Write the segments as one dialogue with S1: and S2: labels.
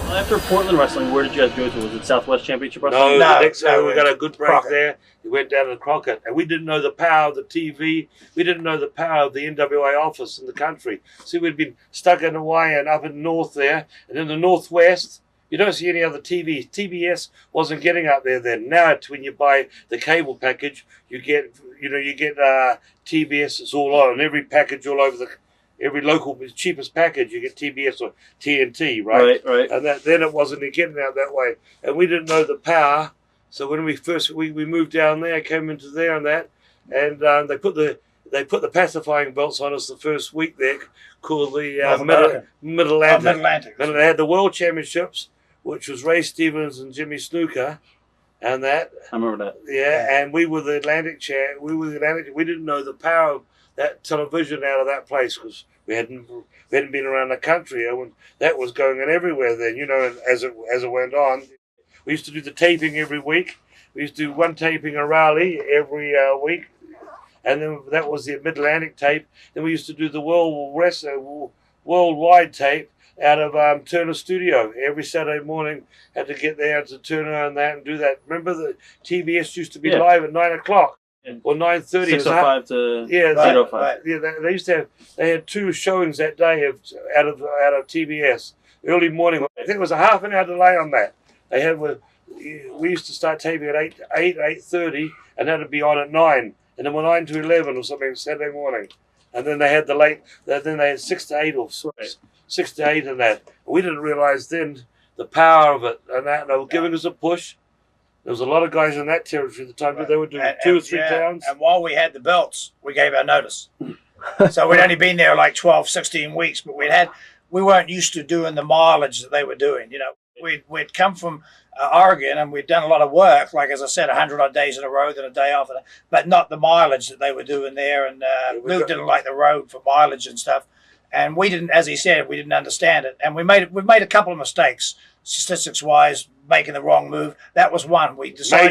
S1: Well, after Portland Wrestling, where did you guys go to? Was it Southwest Championship Wrestling?
S2: No, the next day we got a good break there. We went down to Crockett, and we didn't know the power of the TV. We didn't know the power of the NWA office in the country. See, we'd been stuck in Hawaii and up in the north there, and in the northwest, you don't see any other TV. TBS wasn't getting up there then. Now, when you buy the cable package, you get TBS. It's all on, and every package all over every local cheapest package, you get TBS or TNT, right?
S1: Right.
S2: And then it wasn't getting out that way, and we didn't know the power. So when we moved down there, came into there and that, and they put the pacifying belts on us the first week there, called the Mid Atlantic. And they had the World Championships, which was Ray Stevens and Jimmy Snuka, and that.
S1: I remember that.
S2: Yeah, and we were the Atlantic chair. We didn't know the power of that television out of that place because we hadn't been around the country. And that was going on everywhere then, and as it went on, we used to do the taping every week. We used to do one taping in Raleigh every week, and then that was the Mid-Atlantic tape. Then we used to do the worldwide tape out of Turner Studio every Saturday morning. Had to get there to Turner and that and do that. Remember the TBS used to be live at 9 o'clock. Or 9:30.
S1: 6:05 to 8:05.
S2: Right. Yeah, they used to have. They had 2 showings that day out of TBS early morning. I think it was a half an hour delay on that. We used to start taping at 8:30, and that'd be on at 9, and then 9 to 11 or something Saturday morning, and then they had the late. Then they had 6 to 8 or 6 to 8 and that. We didn't realize then the power of it and that. And they were giving us a push. There was a lot of guys in that territory at the time. They were doing 2 or 3 towns.
S3: And while we had the belts, we gave our notice. So we'd only been there like 12, 16 weeks, but we weren't used to doing the mileage that they were doing. We'd come from Oregon and we'd done a lot of work, like as I said, 100 odd days in a row, then a day off, but not the mileage that they were doing there. And Lou didn't like the road for mileage and stuff. And we didn't, as he said, we didn't understand it. And we've made a couple of mistakes, statistics-wise, making the wrong move. That was one. We decided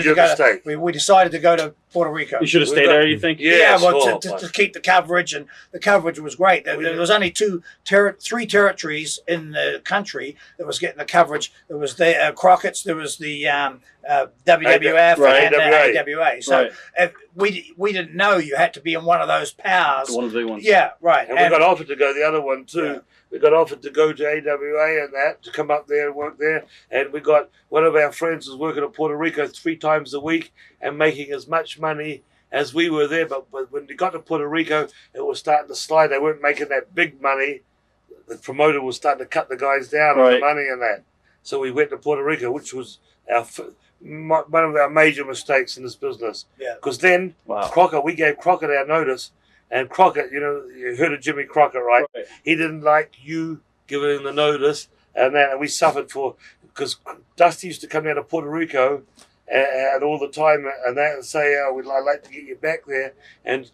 S3: we decided to go to Puerto Rico.
S1: You should have stayed there, you think?
S2: Yeah,
S3: well, to keep the coverage, and the coverage was great. There was only 3 territories in the country that was getting the coverage. There was the Crockett's, there was the WWF, and the AWA. So we didn't know you had to be in one of those powers.
S1: One of the big ones.
S3: Yeah, right.
S2: And we got offered to go the other one too. Yeah. We got offered to go to AWA and that, to come up there and work there. And we got one of our friends was working in Puerto Rico 3 times a week and making as much money as we were there. But when we got to Puerto Rico, it was starting to slide. They weren't making that big money. The promoter was starting to cut the guys down on the money and that. So we went to Puerto Rico, which was one of our major mistakes in this business. Because then Crockett, we gave Crockett our notice. And Crockett, you heard of Jimmy Crockett, right? He didn't like you giving him the notice, and we suffered because Dusty used to come down to Puerto Rico and all the time and say, I'd like to get you back there. And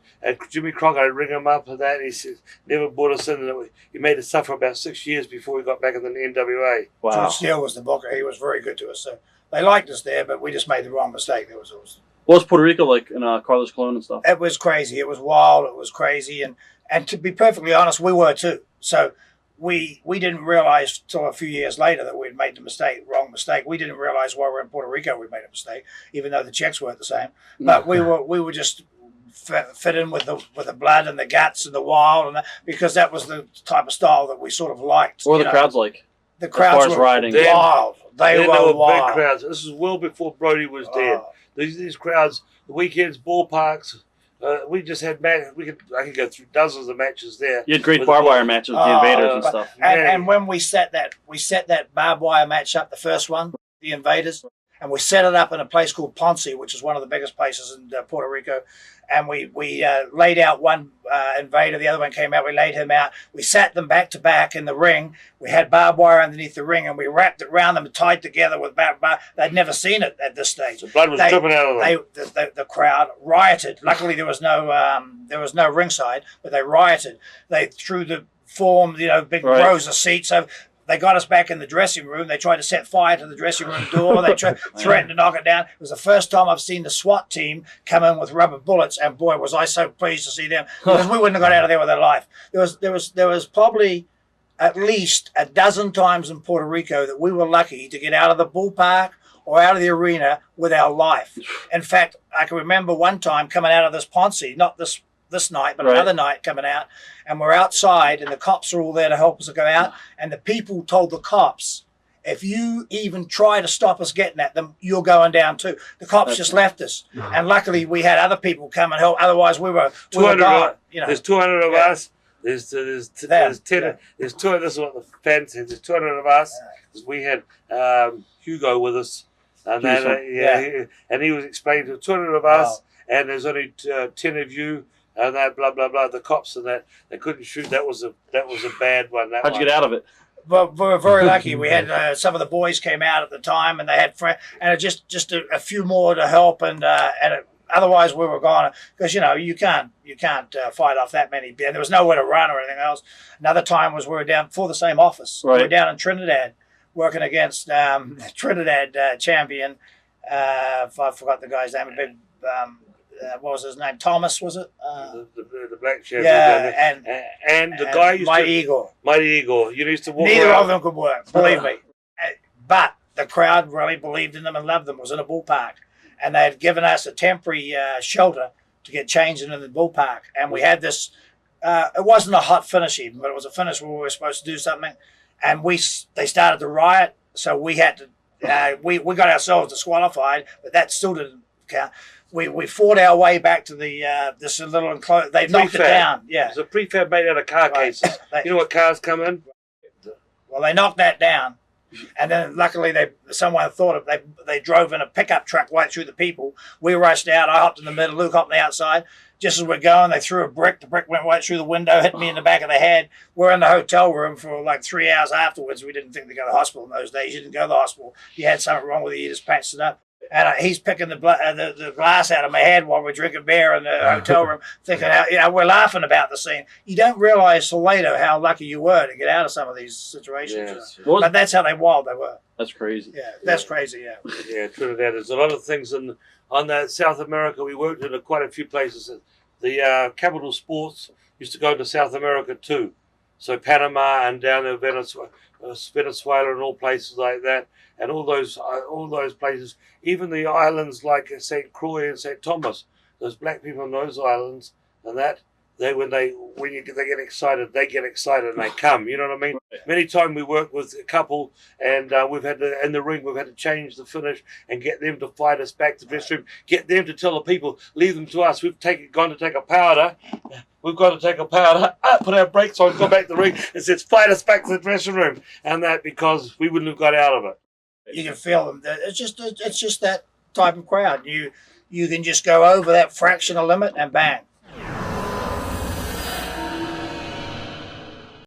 S2: Jimmy Crockett, I'd ring him up and that. He said, never brought us in. And he made us suffer about 6 years before we got back in the NWA.
S3: Wow. George Steele was the booker. He was very good to us. So they liked us there, but we just made the wrong mistake. That was awesome.
S1: What was Puerto Rico like in Carlos Colon and stuff?
S3: It was crazy. It was wild. It was crazy. And to be perfectly honest, we were too. So we didn't realize till a few years later that we'd made the wrong mistake. We didn't realize while we were in Puerto Rico we made a mistake, even though the checks weren't the same. But we were just fit in with the blood and the guts and the wild, because that was the type of style that we sort of liked.
S1: What were the crowds like?
S3: The crowds were
S1: riding.
S3: Wild. They were wild.
S2: Big crowds. This is well before Brody was dead. These crowds, the weekends, ballparks. We just had I could go through dozens of matches there.
S1: You had great barbed wire matches with the Invaders and stuff.
S3: And when we set that barbed wire match up, the first one, the Invaders, and we set it up in a place called Ponce, which is one of the biggest places in Puerto Rico. And we laid out one Invader, the other one came out, we laid him out. We sat them back to back in the ring. We had barbed wire underneath the ring, and we wrapped it around them and tied together with barbed wire. They'd never seen it at this stage.
S2: The blood was dripping out of them.
S3: The crowd rioted. Luckily, there was no ringside, but they rioted. They threw the form, big rows of seats. So they got us back in the dressing room. They tried to set fire to the dressing room door. They threatened to knock it down. It was the first time I've seen the SWAT team come in with rubber bullets, and boy, was I so pleased to see them, because we wouldn't have got out of there with our life. There was probably at least a dozen times in Puerto Rico that we were lucky to get out of the ballpark or out of the arena with our life. In fact, I can remember one time coming out of this Ponce, not this night, but another night coming out, and we're outside and the cops are all there to help us to go out, and the people told the cops, if you even try to stop us getting at them, you're going down too. The cops just left us. And luckily we had other people come and help. Otherwise we were gone. You know.
S2: There's 200 of us. There's 10. There's 200. This is what the fans said. There's 200 of us. We had Hugo with us. And then, and he was explaining to 200 of us, and there's only 10 of you, and that blah blah blah. The cops and that they couldn't shoot. That was a bad one.
S1: How'd you get out of it?
S3: But we were very lucky. We had some of the boys came out at the time, and they had and just a few more to help, and otherwise we were gone, because you can't fight off that many. And there was nowhere to run or anything else. Another time was we were down for the same office.
S1: Right.
S3: We were down in Trinidad, working against Trinidad champion. I forgot the guy's name. What was his name? Thomas, was it?
S2: The black champion.
S3: Yeah,
S2: and the guy used
S3: Mighty Eagle.
S2: Mighty Eagle. You used to walk
S3: Neither
S2: around.
S3: of them could work, believe me. But the crowd really believed in them and loved them. It was in a ballpark, and they had given us a temporary shelter to get changed into the ballpark. And we had this. It wasn't a hot finish even, but it was a finish where we were supposed to do something. And they started the riot, so we had to. We got ourselves disqualified, but that still didn't count. We fought our way back to the this little enclosure. They knocked it down. Yeah,
S2: it was a prefab made out of car cases. You know what cars come in?
S3: Well, they knocked that down, and then luckily someone thought of they drove in a pickup truck right through the people. We rushed out. I hopped in the middle. Luke hopped on the outside. Just as we're going, they threw a brick. The brick went right through the window, hit me in the back of the head. We're in the hotel room for like 3 hours afterwards. We didn't think to go to the hospital in those days. You didn't go to the hospital. You had something wrong with you. You just patched it up. And he's picking the glass out of my head while we're drinking beer in the hotel room, thinking, we're laughing about the scene. You don't realize till later how lucky you were to get out of some of these situations.
S2: Yes.
S3: But that's how wild they were.
S1: That's crazy.
S3: Yeah, that's crazy, yeah.
S2: Yeah, Trinidad. There's a lot of things on that South America. We worked in quite a few places. The Capital Sports used to go to South America too. So Panama and down in Venezuela and all places like that. And all those places, even the islands like St. Croix and St. Thomas, those black people on those islands and that, they get excited and they come. You know what I mean?
S1: Right.
S2: Many times we work with a couple, and we've had to, in the ring, we've had to change the finish and get them to fight us back to the dressing room. Get them to tell the people, leave them to us. We've gone to take a powder. We've got to take a powder, put our brakes on, go back to the ring, and says, fight us back to the dressing room. And that because we wouldn't have got out of it.
S3: You can feel them. It's just that type of crowd. You can just go over that fraction of limit and bang.